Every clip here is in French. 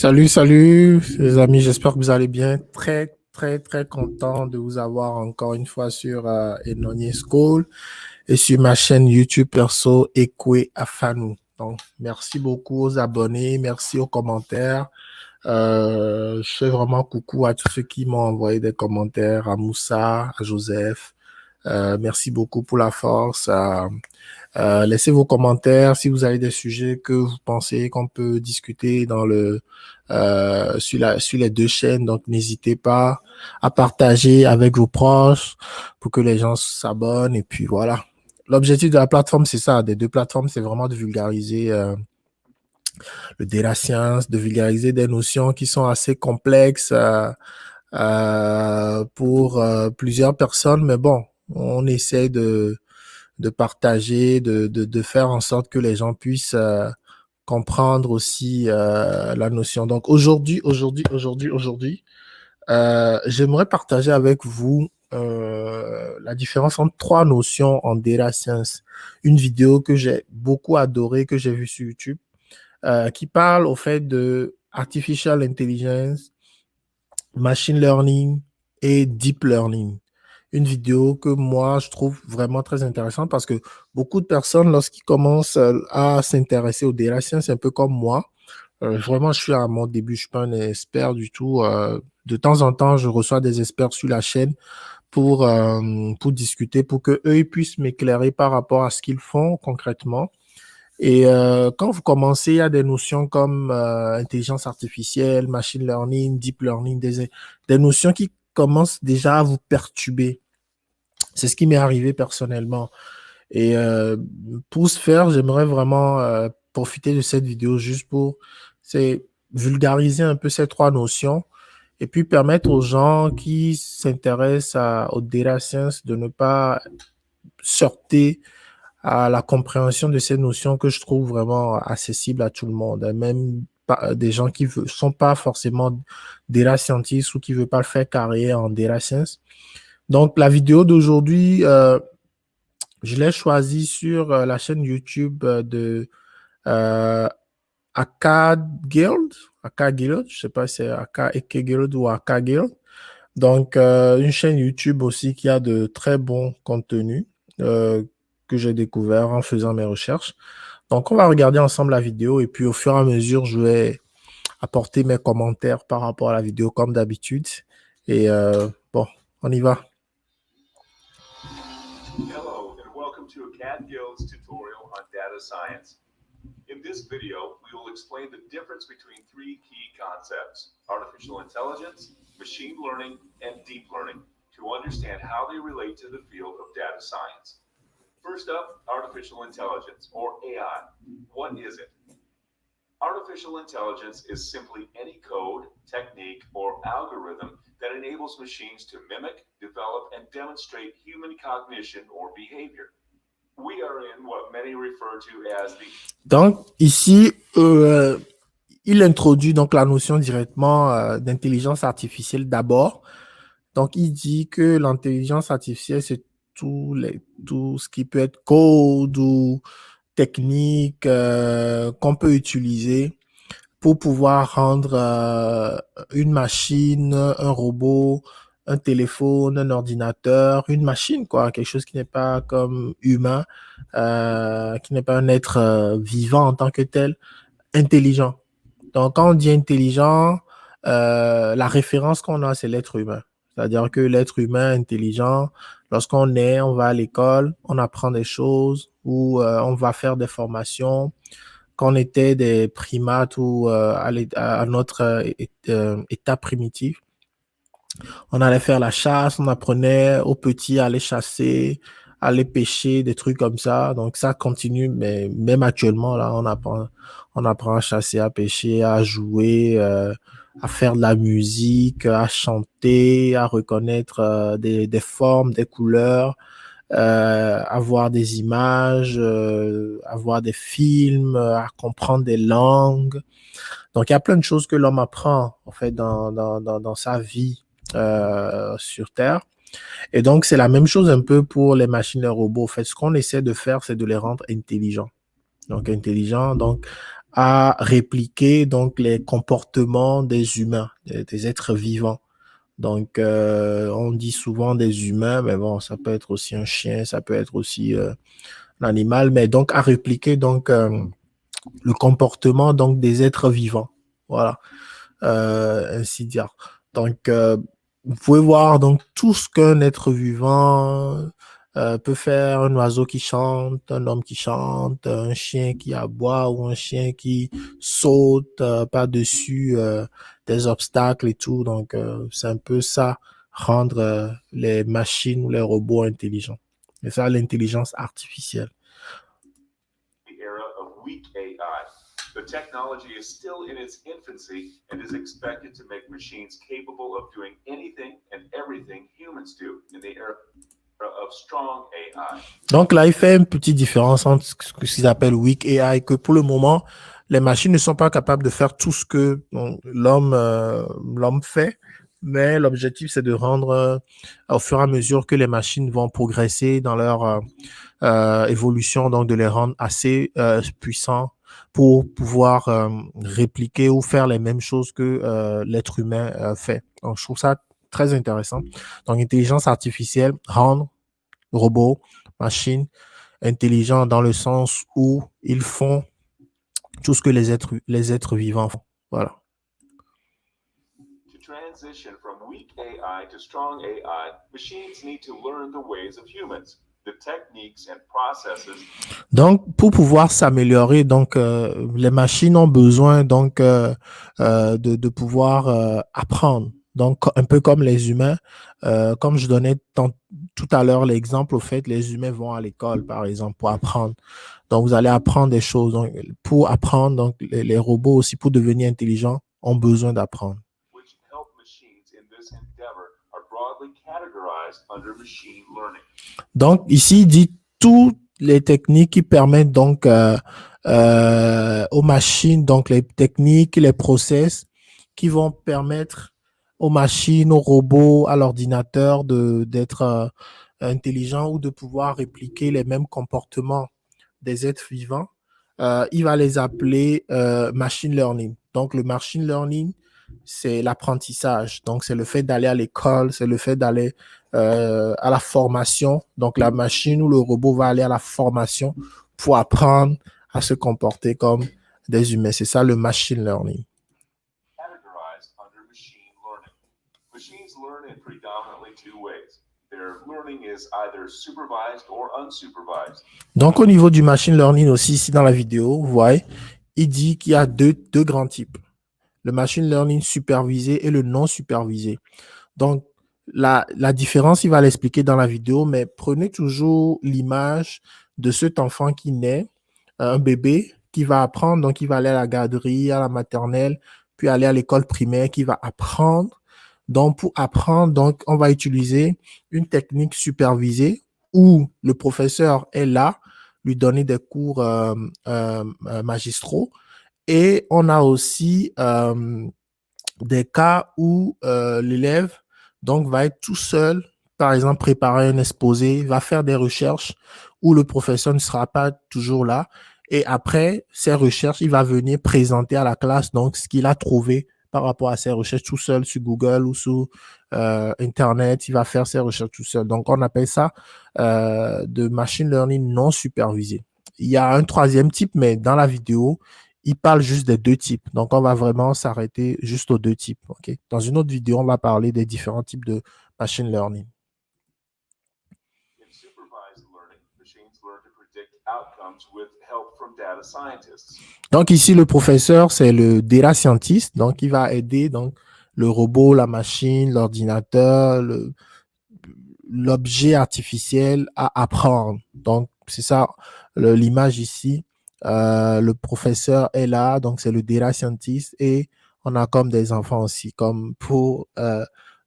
Salut les amis, j'espère que vous allez bien. Très content de vous avoir encore une fois sur Enonye School et sur ma chaîne YouTube perso Ekwe Afanu. Donc, merci beaucoup aux abonnés, merci aux commentaires. Je fais vraiment coucou à tous ceux qui m'ont envoyé des commentaires, à Moussa, à Joseph. Merci beaucoup pour la force. Laissez vos commentaires si vous avez des sujets que vous pensez qu'on peut discuter sur les deux chaînes. Donc, n'hésitez pas à partager avec vos proches pour que les gens s'abonnent. Et puis voilà. L'objectif de la plateforme, c'est ça. Des deux plateformes, c'est vraiment de vulgariser le data science, de vulgariser des notions qui sont assez complexes pour plusieurs personnes. Mais bon, on essaie de partager, de faire en sorte que les gens puissent comprendre aussi la notion. Donc aujourd'hui, j'aimerais partager avec vous la différence entre trois notions en data science. Une vidéo que j'ai beaucoup adorée, que j'ai vue sur YouTube, qui parle au fait de artificial intelligence, machine learning et deep learning. Une vidéo que moi, je trouve vraiment très intéressante parce que beaucoup de personnes, lorsqu'ils commencent à s'intéresser au data science, c'est un peu comme moi. Vraiment, je suis à mon début, je suis pas un expert du tout. De temps en temps, je reçois des experts sur la chaîne pour discuter, pour que eux ils puissent m'éclairer par rapport à ce qu'ils font concrètement. Et quand vous commencez, il y a des notions comme intelligence artificielle, machine learning, deep learning, des notions qui commencent déjà à vous perturber. C'est ce qui m'est arrivé personnellement. Et pour ce faire, j'aimerais vraiment profiter de cette vidéo juste pour c'est, vulgariser un peu ces trois notions et puis permettre aux gens qui s'intéressent au data science de ne pas sortir à la compréhension de ces notions que je trouve vraiment accessibles à tout le monde, hein, même des gens qui ne sont pas forcément data scientists ou qui ne veulent pas faire carrière en data science. Donc, la vidéo d'aujourd'hui, je l'ai choisie sur la chaîne YouTube de euh, Aka Guild. Aka Guild, je ne sais pas si c'est Aka Eke Guild ou Aka Guild. Donc, une chaîne YouTube aussi qui a de très bons contenus euh, que j'ai découvert en faisant mes recherches. Donc, on va regarder ensemble la vidéo et puis au fur et à mesure, je vais apporter mes commentaires par rapport à la vidéo comme d'habitude. Et bon, on y va. Hello and welcome to Acad Guild's tutorial on data science. In this video, we will explain the difference between three key concepts: artificial intelligence, machine learning, and deep learning, to understand how they relate to the field of data science. First up, artificial intelligence, or AI. What is it? Artificial intelligence is simply any code, technique, or algorithm that enables machines to mimic, develop, and demonstrate human cognition or behavior. We are in what many refer to as the... Donc, ici, il introduit donc la notion directement d'intelligence artificielle d'abord. Donc, il dit que l'intelligence artificielle, c'est tout ce qui peut être code ou technique qu'on peut utiliser pour pouvoir rendre une machine, un robot, un téléphone, un ordinateur, une machine, quoi, quelque chose qui n'est pas comme humain, qui n'est pas un être vivant en tant que tel, intelligent. Donc, quand on dit intelligent, la référence qu'on a, c'est l'être humain. C'est-à-dire que l'être humain intelligent, lorsqu'on est, on va à l'école, on apprend des choses ou on va faire des formations. Quand on était des primates ou à notre état primitif, on allait faire la chasse, on apprenait aux petits à aller chasser, à aller pêcher, des trucs comme ça. Donc ça continue, mais même actuellement, là, on apprend à chasser, à pêcher, à jouer, à faire de la musique, à chanter, à reconnaître des formes, des couleurs, avoir des images, avoir des films, à comprendre des langues. Donc, il y a plein de choses que l'homme apprend, en fait, dans sa vie sur Terre. Et donc, c'est la même chose un peu pour les machines et les robots. En fait, ce qu'on essaie de faire, c'est de les rendre intelligents. Donc, intelligents, donc, à répliquer donc les comportements des humains, des êtres vivants. Donc, on dit souvent des humains, mais bon, ça peut être aussi un chien, ça peut être aussi un animal, mais donc à répliquer donc le comportement donc des êtres vivants. Voilà, ainsi dire. Donc, vous pouvez voir donc tout ce qu'un être vivant peut faire, un oiseau qui chante, un homme qui chante, un chien qui aboie ou un chien qui saute par-dessus des obstacles et tout. Donc, c'est un peu ça, rendre les machines ou les robots intelligents. Et ça, l'intelligence artificielle. The era of weak AI. The technology is still in its infancy and is expected to make machines capable of doing anything and everything humans do in the era of strong AI. Donc là, il fait une petite différence entre ce qu'ils appellent weak AI, que pour le moment, les machines ne sont pas capables de faire tout ce que l'homme fait, mais l'objectif, c'est de rendre, au fur et à mesure que les machines vont progresser dans leur évolution, donc de les rendre assez puissants pour pouvoir répliquer ou faire les mêmes choses que l'être humain fait. Donc, je trouve ça très intéressant. Donc, intelligence artificielle, rendre robots, machines intelligents dans le sens où ils font tout ce que les êtres vivants font. Voilà. To transition from weak AI to strong AI, machines need to learn the ways of humans, the techniques and processes. Donc, pour pouvoir s'améliorer, donc les machines ont besoin donc de pouvoir apprendre. Donc, un peu comme les humains, comme je donnais tout à l'heure l'exemple, au fait, les humains vont à l'école, par exemple, pour apprendre. Donc, vous allez apprendre des choses. Donc, pour apprendre, donc les robots aussi, pour devenir intelligents, ont besoin d'apprendre. Which help machines in this endeavor are broadly categorized under machine learning. Donc, ici, il dit toutes les techniques qui permettent donc aux machines, donc les techniques, les process qui vont permettre aux machines, aux robots, à l'ordinateur d'être intelligents ou de pouvoir répliquer les mêmes comportements des êtres vivants. Il va les appeler machine learning. Donc, le machine learning, c'est l'apprentissage. Donc, c'est le fait d'aller à l'école, c'est le fait d'aller à la formation. Donc, la machine ou le robot va aller à la formation pour apprendre à se comporter comme des humains. C'est ça le machine learning. Categorized under machine learning. Machines learn in predominantly two ways. Their learning is either supervised or unsupervised. Donc, au niveau du machine learning aussi, ici dans la vidéo, vous voyez, il dit qu'il y a deux grands types. Le machine learning supervisé et le non supervisé. Donc, la différence, il va l'expliquer dans la vidéo, mais prenez toujours l'image de cet enfant qui naît, un bébé qui va apprendre, donc il va aller à la garderie, à la maternelle, puis aller à l'école primaire, qui va apprendre. Donc, pour apprendre, donc, on va utiliser une technique supervisée où le professeur est là, lui donner des cours magistraux. Et on a aussi des cas où l'élève donc va être tout seul, par exemple préparer un exposé, va faire des recherches où le professeur ne sera pas toujours là. Et après ces recherches, il va venir présenter à la classe donc ce qu'il a trouvé par rapport à ses recherches tout seul sur Google ou sur Internet. Il va faire ses recherches tout seul. Donc, on appelle ça de machine learning non supervisé. Il y a un troisième type, mais dans la vidéo, il parle juste des deux types. Donc, on va vraiment s'arrêter juste aux deux types. Okay? Dans une autre vidéo, on va parler des différents types de machine learning. In supervised learning, machines learn to predict outcomes with help from data scientists. Donc, ici, le professeur, c'est le data scientist. Donc, il va aider donc, le robot, la machine, l'ordinateur, l'objet artificiel à apprendre. Donc, c'est ça l'image ici. Le professeur est là, donc c'est le data scientist et on a comme des enfants aussi, comme pour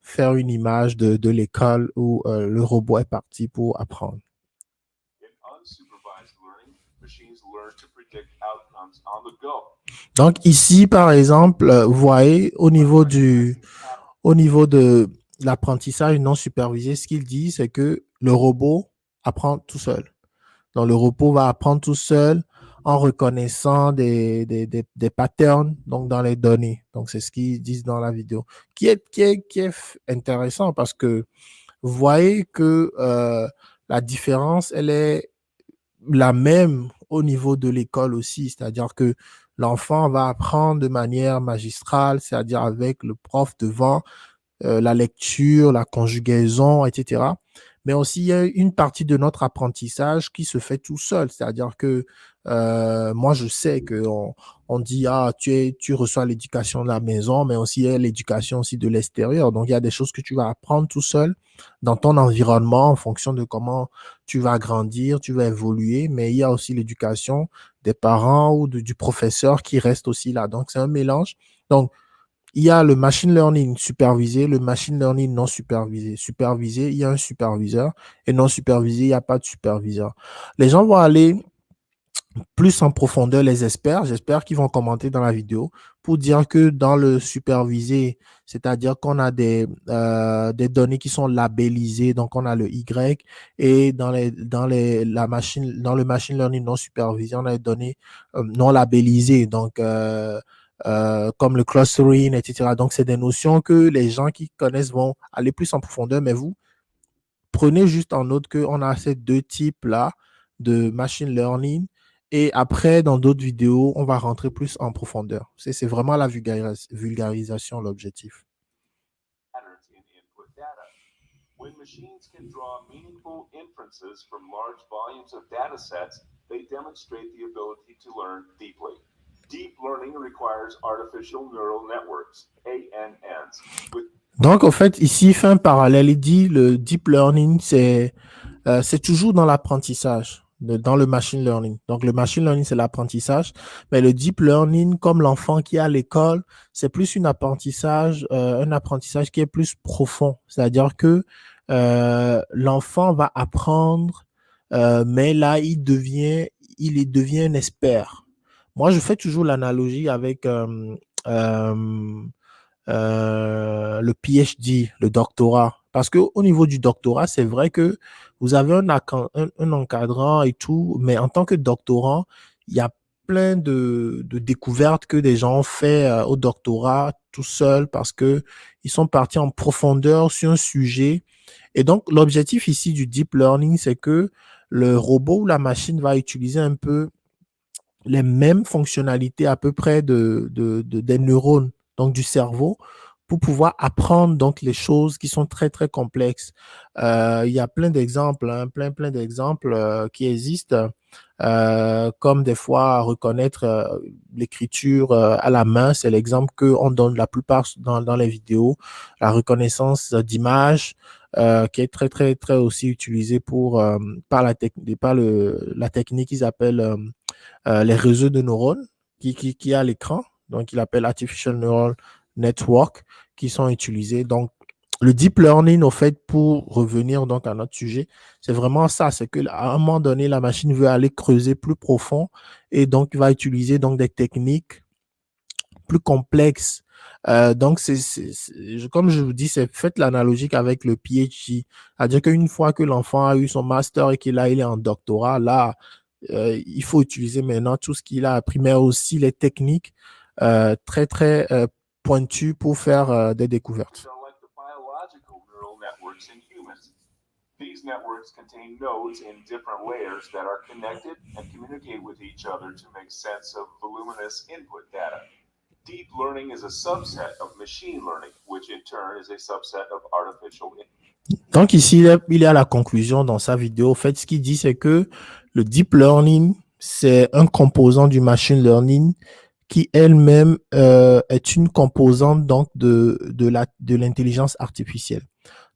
faire une image de l'école où le robot est parti pour apprendre. In unsupervised learning, machines learn to predict outcomes on the go. Donc ici, par exemple, vous voyez, au niveau de l'apprentissage non supervisé, ce qu'il dit, c'est que le robot apprend tout seul. Donc, le robot va apprendre tout seul en reconnaissant des patterns donc dans les données. Donc, c'est ce qu'ils disent dans la vidéo, qui est intéressant parce que vous voyez que la différence, elle est la même au niveau de l'école aussi, c'est-à-dire que l'enfant va apprendre de manière magistrale, c'est-à-dire avec le prof devant, la lecture, la conjugaison, etc. Mais aussi, il y a une partie de notre apprentissage qui se fait tout seul. C'est-à-dire que moi, je sais qu'on dit, ah, tu reçois l'éducation de la maison, mais aussi il y a l'éducation aussi de l'extérieur. Donc, il y a des choses que tu vas apprendre tout seul dans ton environnement en fonction de comment tu vas grandir, tu vas évoluer. Mais il y a aussi l'éducation des parents ou du professeur qui reste aussi là. Donc, c'est un mélange. Donc, il y a le machine learning supervisé, le machine learning non supervisé. Supervisé, il y a un superviseur et non supervisé, il n'y a pas de superviseur. Les gens vont aller plus en profondeur, les experts, j'espère qu'ils vont commenter dans la vidéo pour dire que dans le supervisé, c'est-à-dire qu'on a des données qui sont labellisées, donc on a le Y, et dans le machine learning non supervisé, on a des données non labellisées, donc comme le clustering, etc. Donc, c'est des notions que les gens qui connaissent vont aller plus en profondeur, mais vous, prenez juste en note qu'on a ces deux types-là de machine learning. Et après, dans d'autres vidéos, on va rentrer plus en profondeur. C'est vraiment la vulgarisation, l'objectif. Patterns in input data. When machines can draw meaningful inferences from large volumes of data sets, they demonstrate the ability to learn deeply. Deep learning requires artificial neural networks, ANNs, with Donc, au fait, ici, il fait un parallèle. Il dit le deep learning, c'est toujours dans l'apprentissage, dans le machine learning. Donc, le machine learning, c'est l'apprentissage. Mais le deep learning, comme l'enfant qui est à l'école, c'est plus un apprentissage qui est plus profond. C'est-à-dire que l'enfant va apprendre, mais là, il devient un expert. Moi, je fais toujours l'analogie avec euh, le PhD, le doctorat. Parce qu'au niveau du doctorat, c'est vrai que vous avez un encadrant et tout, mais en tant que doctorant, il y a plein de découvertes que des gens ont fait au doctorat tout seuls parce que ils sont partis en profondeur sur un sujet. Et donc, l'objectif ici du deep learning, c'est que le robot ou la machine va utiliser un peu les mêmes fonctionnalités à peu près des neurones, donc du cerveau, pour pouvoir apprendre donc les choses qui sont très, très complexes. Il y a plein d'exemples, hein, plein d'exemples qui existent, comme des fois reconnaître l'écriture à la main, c'est l'exemple qu'on donne la plupart dans les vidéos, la reconnaissance d'images, qui est très, très, très aussi utilisée par la technique qu'ils appellent les réseaux de neurones qui est à l'écran, donc il appelle Artificial Neural Network, qui sont utilisés. Donc, le deep learning, au fait, pour revenir donc à notre sujet, c'est vraiment ça, c'est qu'à un moment donné, la machine veut aller creuser plus profond et donc va utiliser donc des techniques plus complexes. Donc, comme je vous dis, faites l'analogique avec le PhD. C'est-à-dire qu'une fois que l'enfant a eu son master et qu'il est en doctorat, là, il faut utiliser maintenant tout ce qu'il a appris, mais aussi les techniques très, très pointues pour faire des découvertes. are like the biological neural networks in humans. These networks contain nodes in different layers that are connected and communicate with each other to make sense of voluminous input data. Deep learning is a subset of machine learning, which in turn is a subset of artificial intelligence. Donc ici, il est à la conclusion dans sa vidéo. En fait, ce qu'il dit, c'est que le deep learning, c'est un composant du machine learning qui elle-même est une composante donc de l'intelligence artificielle.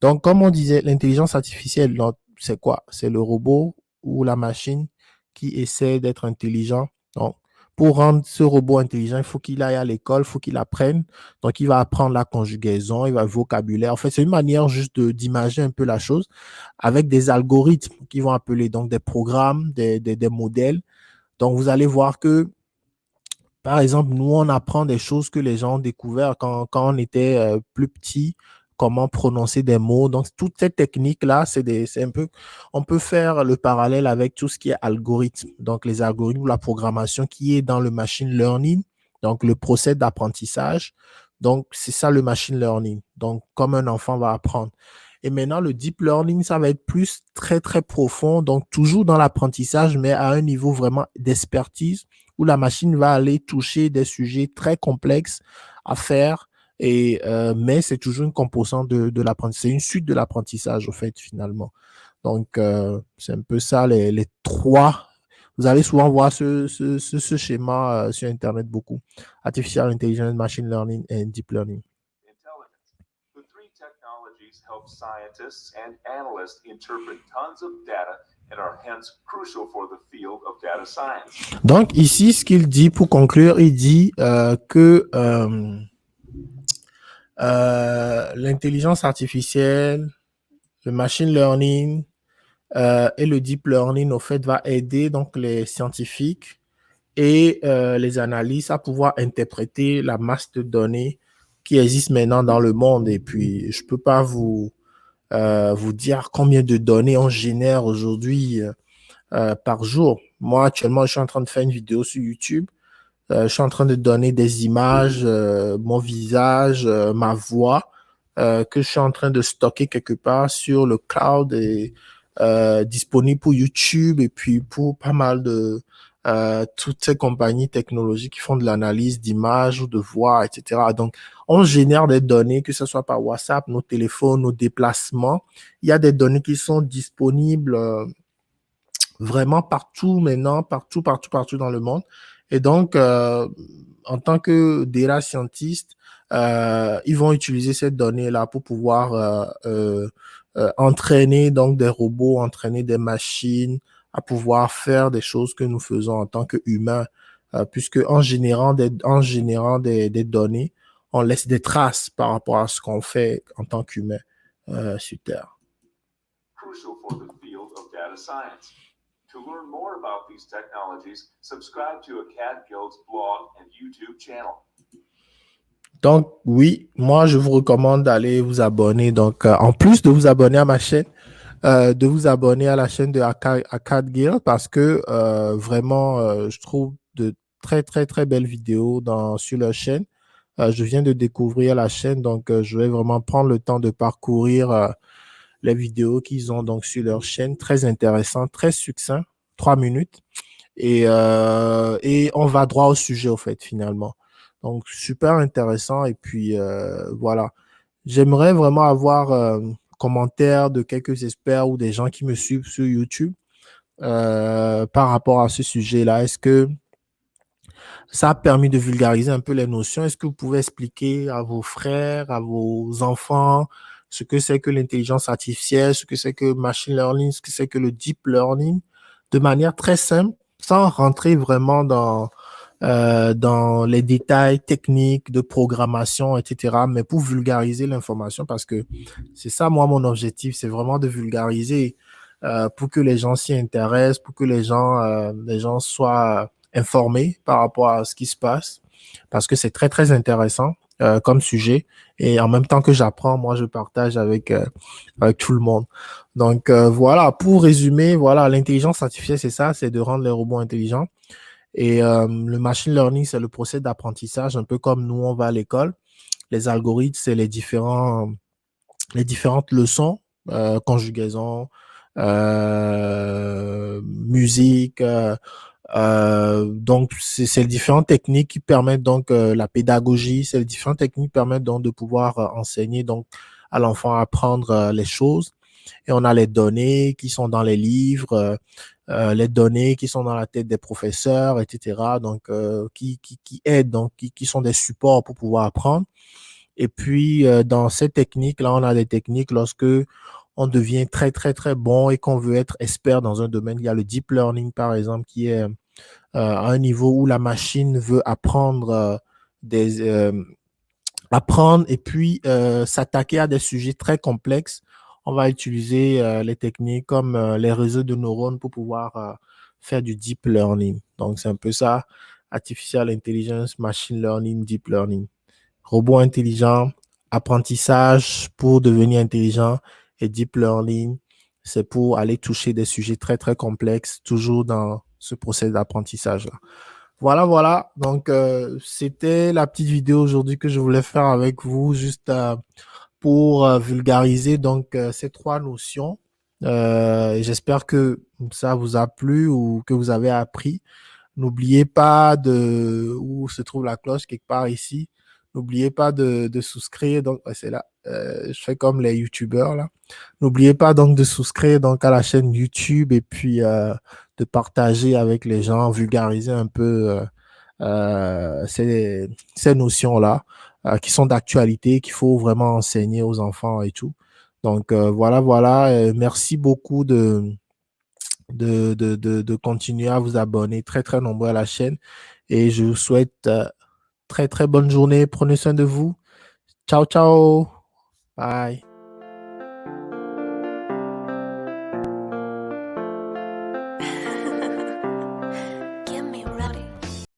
Donc, comme on disait, l'intelligence artificielle, c'est quoi? C'est le robot ou la machine qui essaie d'être intelligent. Donc, pour rendre ce robot intelligent, il faut qu'il aille à l'école, il faut qu'il apprenne. Donc, il va apprendre la conjugaison, il va le vocabulaire. En fait, c'est une manière juste d'imager un peu la chose avec des algorithmes qui vont appeler donc des programmes, des modèles. Donc, vous allez voir que par exemple, nous, on apprend des choses que les gens ont découvert quand on était plus petit, comment prononcer des mots. Donc, toutes ces techniques-là, c'est un peu, on peut faire le parallèle avec tout ce qui est algorithme. Donc, les algorithmes, la programmation qui est dans le machine learning, donc le procès d'apprentissage. Donc, c'est ça le machine learning. Donc, comme un enfant va apprendre. Et maintenant, le deep learning, ça va être plus très, très profond. Donc, toujours dans l'apprentissage, mais à un niveau vraiment d'expertise où la machine va aller toucher des sujets très complexes à faire. Mais c'est toujours une composante de l'apprentissage. C'est une suite de l'apprentissage, au fait, finalement. Donc, c'est un peu ça, les trois. Vous allez souvent voir ce schéma sur Internet beaucoup. Artificial Intelligence, Machine Learning et Deep Learning. Intelligence. The three technologies help scientists and analysts interpret tons of data and are hence crucial for the field of data science. Donc, ici, ce qu'il dit pour conclure, il dit que l'intelligence artificielle, le machine learning et le deep learning, au fait, va aider donc les scientifiques et les analystes à pouvoir interpréter la masse de données qui existe maintenant dans le monde. Et puis, je ne peux pas vous dire combien de données on génère aujourd'hui par jour. Moi, actuellement, je suis en train de faire une vidéo sur YouTube. Je suis en train de donner des images, mon visage, ma voix, que je suis en train de stocker quelque part sur le cloud et disponible pour YouTube et puis pour pas mal de toutes ces compagnies technologiques qui font de l'analyse d'images ou de voix, etc. Donc, on génère des données, que ce soit par WhatsApp, nos téléphones, nos déplacements. Il y a des données qui sont disponibles vraiment partout maintenant, partout dans le monde. Et donc, en tant que data scientist, ils vont utiliser cette donnée-là pour pouvoir entraîner donc des robots, entraîner des machines à pouvoir faire des choses que nous faisons en tant qu'humains, puisque en générant des données, on laisse des traces par rapport à ce qu'on fait en tant qu'humain sur Terre. Crucial for the field of data science. To learn more about these technologies, subscribe to Acad Guild's blog and YouTube channel. Donc, oui, moi, je vous recommande d'aller vous abonner. Donc, en plus de vous abonner à ma chaîne, de vous abonner à la chaîne de Acad Guild parce que vraiment, je trouve de très, très, très belles vidéos sur leur chaîne. Je viens de découvrir la chaîne, donc je vais vraiment prendre le temps de parcourir les vidéos qu'ils ont donc sur leur chaîne. Très intéressant, très succinct, 3 minutes. Et on va droit au sujet, au fait, finalement. Donc, super intéressant. Et puis, voilà. J'aimerais vraiment avoir commentaires de quelques experts ou des gens qui me suivent sur YouTube par rapport à ce sujet-là. Est-ce que ça a permis de vulgariser un peu les notions? Est-ce que vous pouvez expliquer à vos frères, à vos enfants, ce que c'est que l'intelligence artificielle, ce que c'est que machine learning, ce que c'est que le deep learning, de manière très simple, sans rentrer vraiment dans les détails techniques de programmation, etc., mais pour vulgariser l'information, parce que c'est ça, moi, mon objectif, c'est vraiment de vulgariser pour que les gens s'y intéressent, pour que les gens soient informés par rapport à ce qui se passe, parce que c'est très, très intéressant comme sujet. Et en même temps que j'apprends, moi, je partage avec tout le monde. Donc, voilà, pour résumer, voilà, l'intelligence artificielle, c'est ça, c'est de rendre les robots intelligents. Et le machine learning, c'est le procès d'apprentissage, un peu comme nous, on va à l'école. Les algorithmes, c'est les différentes leçons, conjugaison, musique. Donc, c'est les différentes techniques qui permettent donc la pédagogie, c'est les différentes techniques qui permettent donc de pouvoir enseigner donc à l'enfant à apprendre les choses. Et on a les données qui sont dans les livres, les données qui sont dans la tête des professeurs, etc. Donc, qui aident, donc qui sont des supports pour pouvoir apprendre. Et puis, dans ces techniques-là, on a des techniques lorsque on devient très, très, très bon et qu'on veut être expert dans un domaine. Il y a le deep learning, par exemple, qui est à un niveau où la machine veut apprendre et puis s'attaquer à des sujets très complexes. On va utiliser les techniques comme les réseaux de neurones pour pouvoir faire du deep learning. Donc, c'est un peu ça, artificial intelligence, machine learning, deep learning. Robot intelligent, apprentissage pour devenir intelligent et deep learning, c'est pour aller toucher des sujets très, très complexes, toujours dans ce processus d'apprentissage-là. Voilà, voilà. Donc, c'était la petite vidéo aujourd'hui que je voulais faire avec vous, juste pour vulgariser donc ces trois notions. Et j'espère que ça vous a plu ou que vous avez appris. N'oubliez pas de où se trouve la cloche quelque part ici. N'oubliez pas de souscrire. Donc, c'est là. Je fais comme les YouTubeurs là. N'oubliez pas donc de souscrire donc à la chaîne YouTube et puis de partager avec les gens, vulgariser un peu ces notions-là qui sont d'actualité, qu'il faut vraiment enseigner aux enfants et tout. Donc voilà, voilà. Merci beaucoup de continuer à vous abonner très, très nombreux à la chaîne. Et je vous souhaite très, très bonne journée. Prenez soin de vous. Ciao, ciao. Bye.